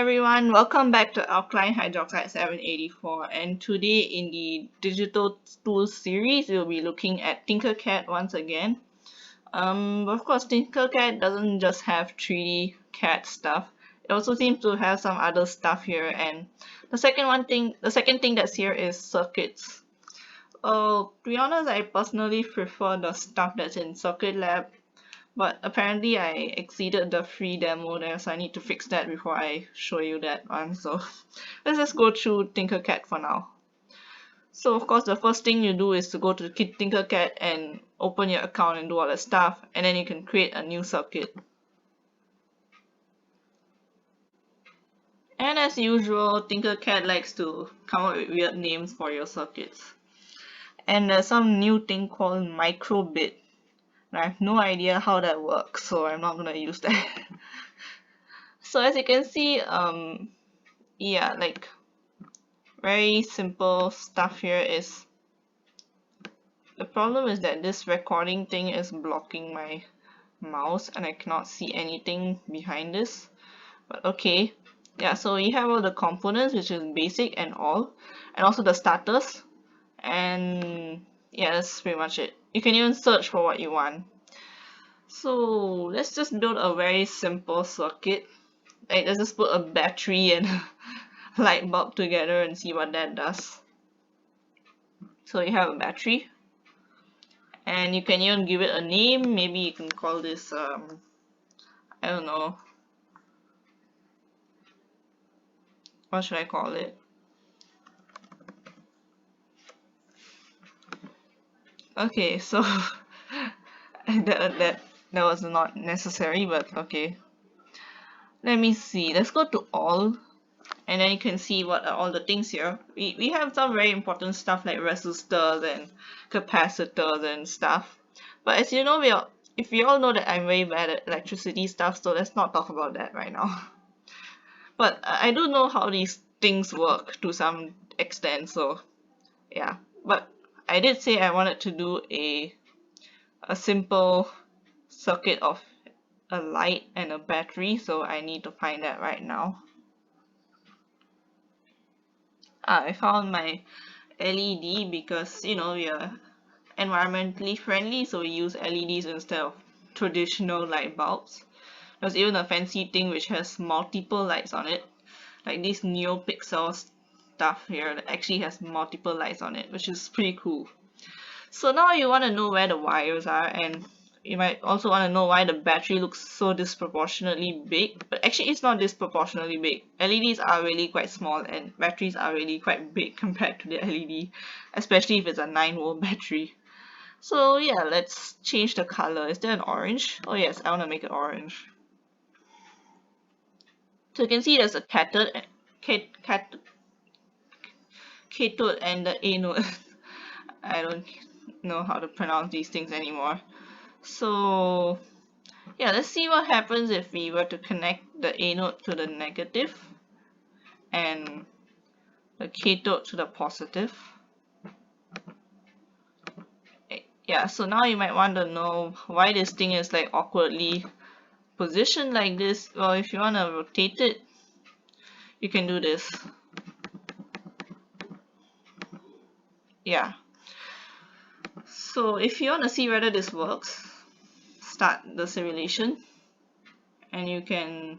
everyone, welcome back to Alkaline Hydroxide 784, and today in the Digital Tools series we'll be looking at Tinkercad once again. But of course Tinkercad doesn't just have 3D CAD stuff. It also seems to have some other stuff here, and the second thing that's here is circuits. To be honest, I personally prefer the stuff that's in Circuit Lab, but apparently I exceeded the free demo there, so I need to fix that before I show you that one. So let's just go through Tinkercad for now. So of course the first thing you do is to go to Tinkercad and open your account and do all the stuff, and then you can create a new circuit. And as usual, Tinkercad likes to come up with weird names for your circuits. And there's some new thing called microbit. I have no idea how that works, so I'm not gonna use that. So as you can see, yeah, like very simple stuff here is the problem is that this recording thing is blocking my mouse and I cannot see anything behind this. But okay, yeah, so you have all the components, which is basic and all, and also the starters, and yeah, that's pretty much it. You can even search for what you want. So let's just build a very simple circuit. Like, let's just put a battery and light bulb together and see what that does. So you have a battery, and you can even give it a name. Maybe you can call this I don't know, what should I call it? Okay, so that was not necessary, but okay. Let me see. Let's go to all, and then you can see what are all the things here. We have some very important stuff like resistors and capacitors and stuff. But as you know, if you all know that I'm very bad at electricity stuff, so let's not talk about that right now. But I do know how these things work to some extent, so yeah. But I did say I wanted to do a simple circuit of a light and a battery, so I need to find that right now. I found my LED because, you know, we are environmentally friendly, so we use LEDs instead of traditional light bulbs. There's even a fancy thing which has multiple lights on it, like this NeoPixel stuff here that actually has multiple lights on it, which is pretty cool. So now you want to know where the wires are, and you might also want to know why the battery looks so disproportionately big, but actually it's not disproportionately big. LEDs are really quite small and batteries are really quite big compared to the LED, especially if it's a 9-volt battery. So yeah, let's change the color. Is there an orange? Oh yes, I want to make it orange. So you can see there's a cathode and the anode. I don't know how to pronounce these things anymore. So yeah, let's see what happens if we were to connect the anode to the negative and the cathode to the positive. Yeah, so now you might want to know why this thing is like awkwardly positioned like this. Well, if you want to rotate it, you can do this. Yeah. So if you want to see whether this works, start the simulation and you can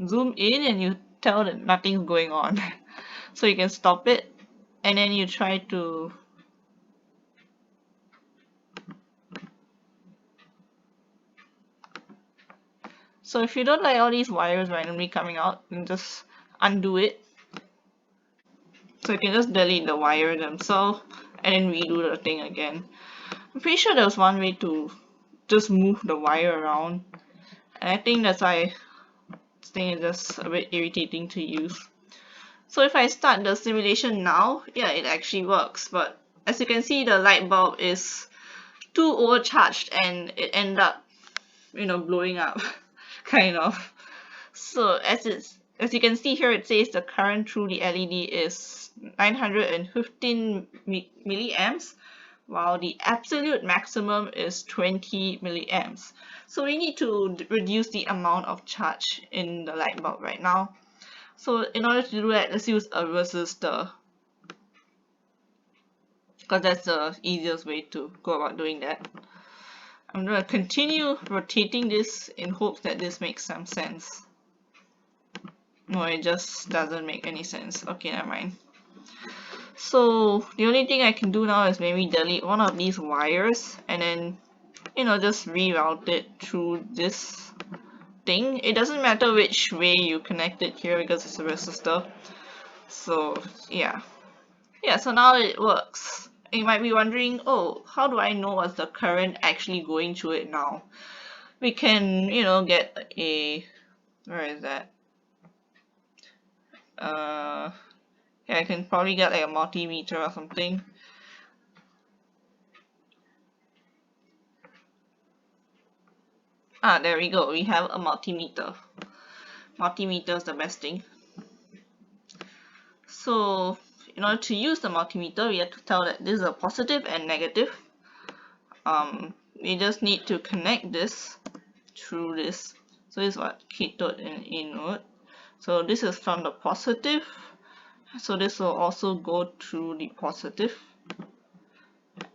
zoom in and you tell that nothing's going on. So you can stop it and then you try to so if you don't like all these wires randomly coming out, then just undo it. So you can just delete the wire themselves and then redo the thing again. I'm pretty sure there was one way to just move the wire around, and I think that's why this thing is just a bit irritating to use. So if I start the simulation now, yeah, it actually works, but as you can see, the light bulb is too overcharged and it ended up, you know, blowing up kind of. So as you can see here, it says the current through the LED is 915 milliamps, while the absolute maximum is 20 milliamps. So we need to reduce the amount of charge in the light bulb right now. So in order to do that, let's use a resistor, because that's the easiest way to go about doing that. I'm going to continue rotating this in hopes that this makes some sense. No, it just doesn't make any sense. Okay, never mind. So the only thing I can do now is maybe delete one of these wires and then, just reroute it through this thing. It doesn't matter which way you connect it here because it's a resistor. So yeah. So now it works. You might be wondering, oh, how do I know what's the current actually going through it now? We can, get a, where is that? Yeah, I can probably get like a multimeter or something. There we go. We have a multimeter. Multimeter is the best thing. So in order to use the multimeter, we have to tell that this is a positive and negative. We just need to connect this through this. So this is what cathode and anode. So this is from the positive. So this will also go through the positive.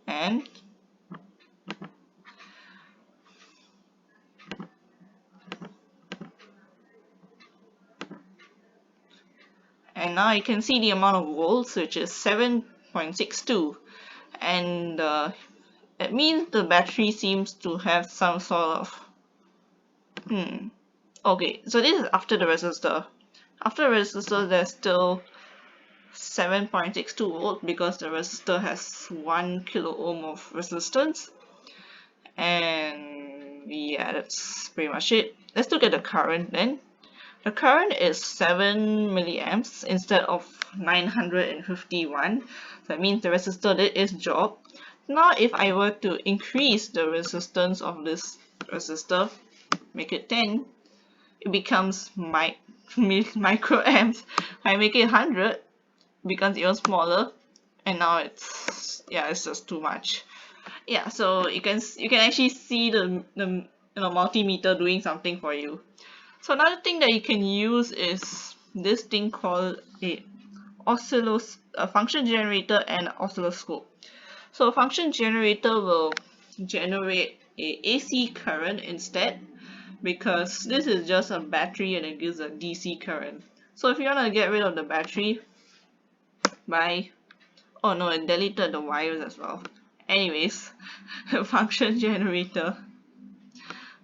And now you can see the amount of volts, which is 7.62. And it means the battery seems to have some sort of okay, so this is after the resistor. After the resistor, there's still 7.62 volt because the resistor has 1 kilo ohm of resistance. And yeah, that's pretty much it. Let's look at the current then. The current is 7 milliamps instead of 951. So that means the resistor did its job. Now if I were to increase the resistance of this resistor, make it 10, it becomes microamps. I make it 100, it becomes even smaller, and now it's just too much. Yeah, so you can actually see the multimeter doing something for you. So another thing that you can use is this thing called a function generator and oscilloscope. So a function generator will generate a AC current instead, because this is just a battery and it gives a DC current. So if you want to get rid of the battery oh no, it deleted the wires as well. Anyways, function generator.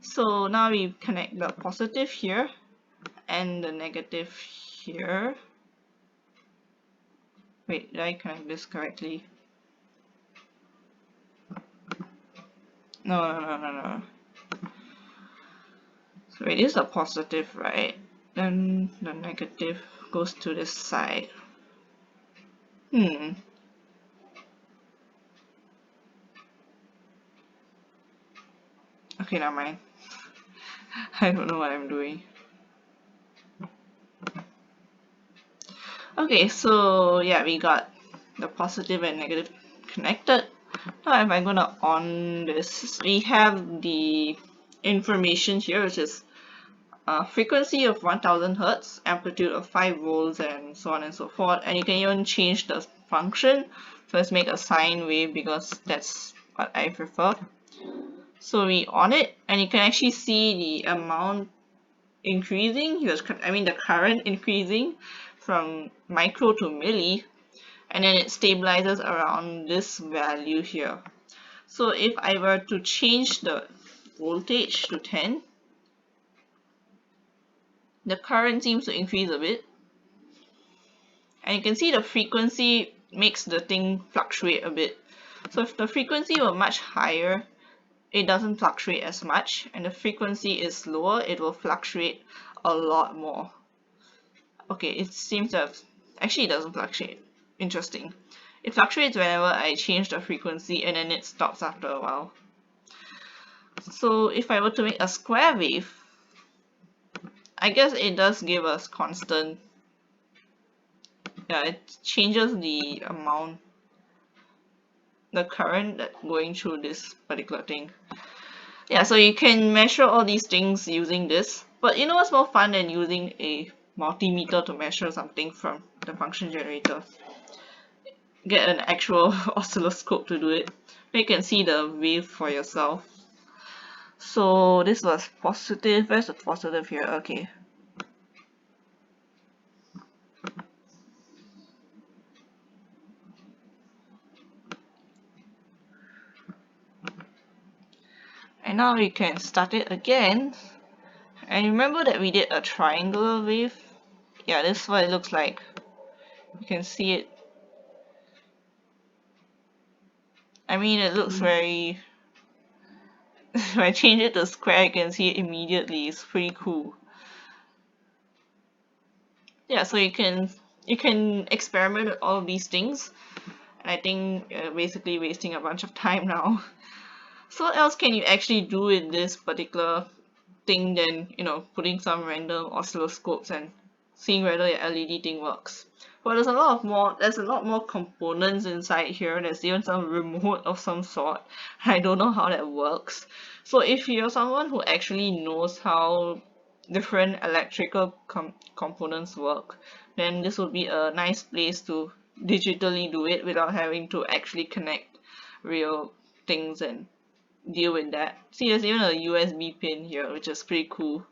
So now we connect the positive here and the negative here. Wait, did I connect this correctly? No. So it is a positive, right? Then the negative goes to this side. Okay, never mind. I don't know what I'm doing. Okay, so yeah, we got the positive and negative connected. Now if I'm gonna on this, we have the information here, which is frequency of 1000 Hertz, amplitude of 5 volts, and so on and so forth. And you can even change the function. So let's make a sine wave because that's what I prefer. So we on it, and you can actually see the amount increasing, the current increasing from micro to milli, and then it stabilizes around this value here. So if I were to change the voltage to 10, the current seems to increase a bit, and you can see the frequency makes the thing fluctuate a bit. So if the frequency were much higher, it doesn't fluctuate as much, and the frequency is lower, it will fluctuate a lot more. Okay, it seems to have, actually it doesn't fluctuate. Interesting. It fluctuates whenever I change the frequency, and then it stops after a while. So if I were to make a square wave, I guess it does give us constant. Yeah, it changes the amount. the current that going through this particular thing. Yeah, so you can measure all these things using this, but you know what's more fun than using a multimeter to measure something from the function generator? Get an actual oscilloscope to do it. You can see the wave for yourself. So this was positive. Where's the positive here? Okay. And now we can start it again. And remember that we did a triangular wave? Yeah, this is what it looks like. You can see it. I mean, it looks very... If I change it to square, you can see it immediately. It's pretty cool. Yeah, so you can experiment with all of these things. And I think basically wasting a bunch of time now. So what else can you actually do with this particular thing than, putting some random oscilloscopes and seeing whether your LED thing works? Well, there's a lot more components inside here. There's even some remote of some sort. I don't know how that works. So if you're someone who actually knows how different electrical components work, then this would be a nice place to digitally do it without having to actually connect real things and deal with that. See, there's even a USB pin here, which is pretty cool.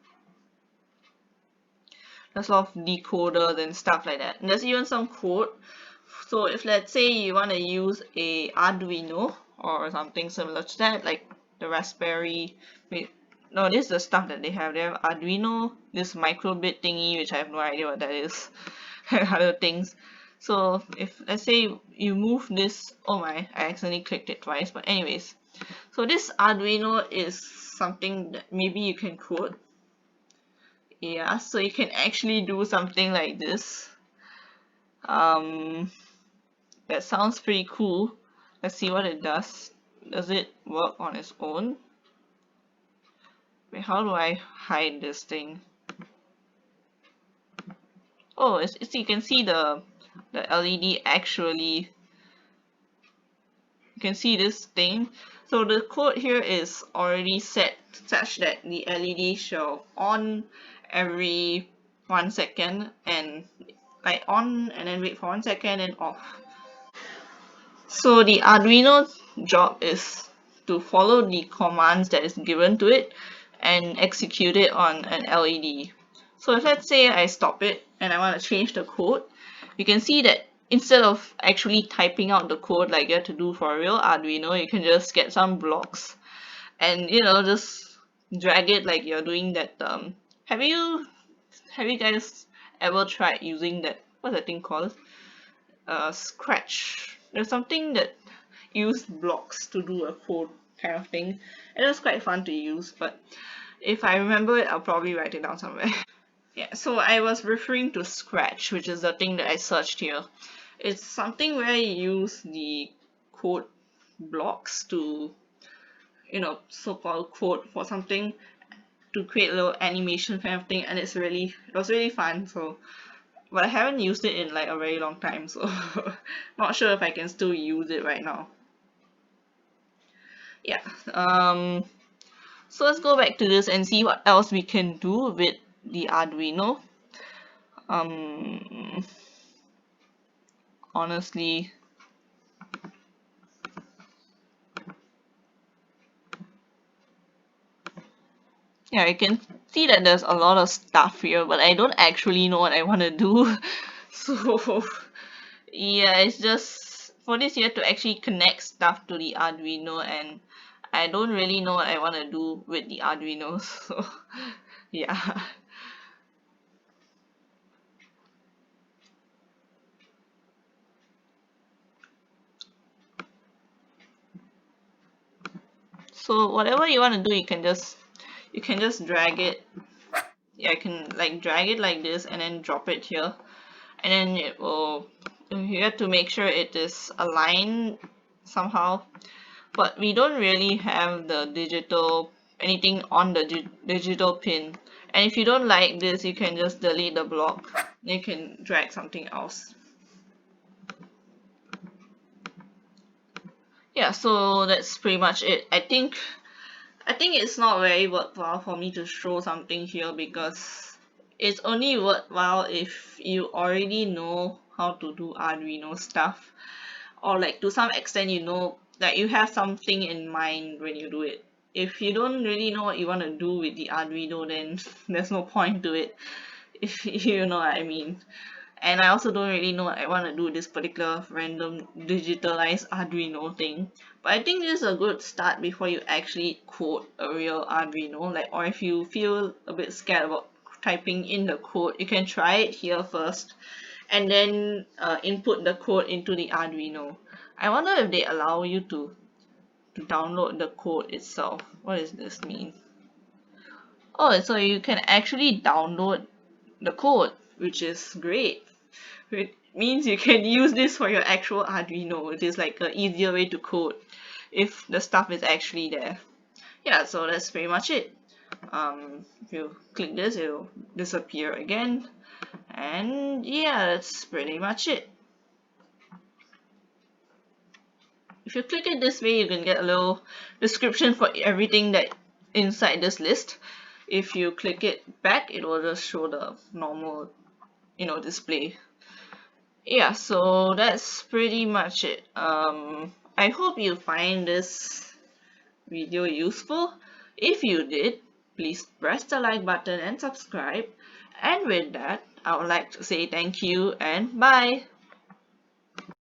There's a lot of decoders and stuff like that. And there's even some code. So if let's say you want to use a Arduino or something similar to that, like the Raspberry, no, this is the stuff that they have. They have Arduino, this microbit thingy, which I have no idea what that is, and other things. So if let's say you move this, oh my, I accidentally clicked it twice, but anyways. So this Arduino is something that maybe you can code. Yeah, so you can actually do something like this. That sounds pretty cool. Let's see what it does. Does it work on its own? Wait, how do I hide this thing? Oh, you can see the LED actually. You can see this thing. So the code here is already set such that the LED shall on every 1 second and like on and then wait for 1 second and off. So the Arduino's job is to follow the commands that is given to it and execute it on an LED. So if let's say I stop it and I want to change the code, you can see that instead of actually typing out the code like you have to do for a real Arduino, you can just get some blocks and just drag it like you're doing that. Have you guys ever tried using that, what's that thing called? Scratch. There's something that used blocks to do a code kind of thing. It was quite fun to use, but if I remember it, I'll probably write it down somewhere. Yeah, so I was referring to Scratch, which is the thing that I searched here. It's something where you use the code blocks to, so-called code for something to create a little animation kind of thing, and it was really fun. So, but I haven't used it in like a very long time, so not sure if I can still use it right now. Yeah. So let's go back to this and see what else we can do with the Arduino. Honestly, yeah, I can see that there's a lot of stuff here, but I don't actually know what I want to do. So yeah, it's just for this you have to actually connect stuff to the Arduino, and I don't really know what I want to do with the Arduino. So yeah. So whatever you want to do, you can just drag it. Yeah, I can like drag it like this and then drop it here, and then it will. You have to make sure it is aligned somehow, but we don't really have the digital anything on the digital pin. And if you don't like this, you can just delete the block. You can drag something else. Yeah, so that's pretty much it. I think it's not very worthwhile for me to show something here because it's only worthwhile if you already know how to do Arduino stuff, or like to some extent you know that you have something in mind when you do it. If you don't really know what you want to do with the Arduino, then there's no point to it, if you know what I mean. And I also don't really know what I want to do with this particular random digitalized Arduino thing. But I think this is a good start before you actually code a real Arduino. Like, or if you feel a bit scared about typing in the code, you can try it here first, and then input the code into the Arduino. I wonder if they allow you to download the code itself. What does this mean? Oh, so you can actually download the code, which is great. It means you can use this for your actual Arduino. It is like an easier way to code if the stuff is actually there. Yeah, so that's pretty much it. If you click this, it'll disappear again. And yeah, that's pretty much it. If you click it this way, you can get a little description for everything that inside this list. If you click it back, it will just show the normal, display. Yeah, so that's pretty much it. I hope you find this video useful. If you did, please press the like button and subscribe. And with that, I would like to say thank you and bye.